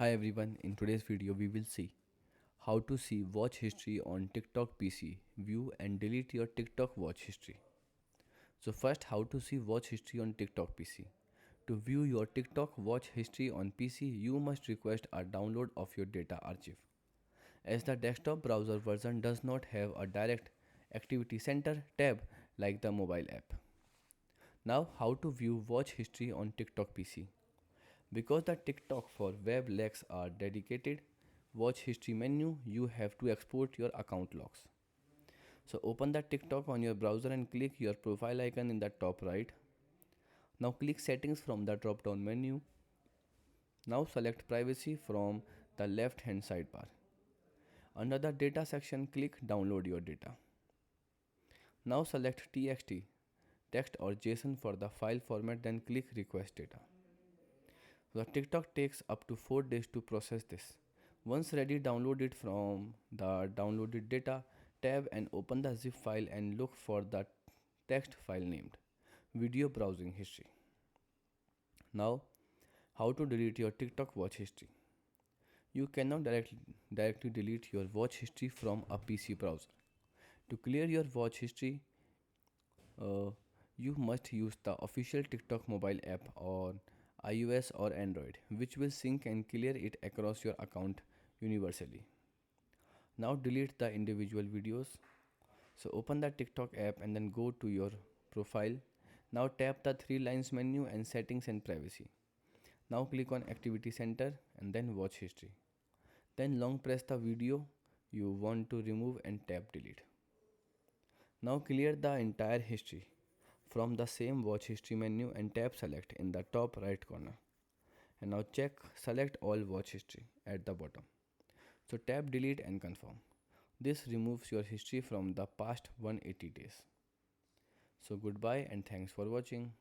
Hi everyone, in today's video we will see how to see watch history on TikTok PC, view and delete your TikTok watch history. So first, how to see watch history on TikTok PC. To view your TikTok watch history on PC, you must request a download of your data archive. As the desktop browser version does not have a direct activity center tab like the mobile app. Now, how to view watch history on TikTok PC. Because the TikTok for web lacks a dedicated watch history menu, you have to export your account logs. So open the TikTok on your browser and click your profile icon in the top right. Now click settings from the drop down menu. Now select privacy from the left hand sidebar. Under the data section, click download your data. Now select TXT, text or JSON for the file format, then click request data. The TikTok takes up to 4 days to process this. Once ready, download it from the downloaded data tab and open the zip file and look for the text file named video browsing history. Now, how to delete your TikTok watch history. You cannot directly delete your watch history from a PC browser. To clear your watch history, uh, you must use the official TikTok mobile app on iOS or Android, which will sync and clear it across your account universally. Now delete the individual videos. So open the TikTok app and then go to your profile. Now tap the three lines menu and settings and privacy. Now click on activity center and then watch history. Then long press the video you want to remove and tap delete. Now clear the entire history from the same watch history menu and tap select in the top right corner. And now check select all watch history at the bottom. So tap delete and confirm. This removes your history from the past 180 days. So goodbye and thanks for watching.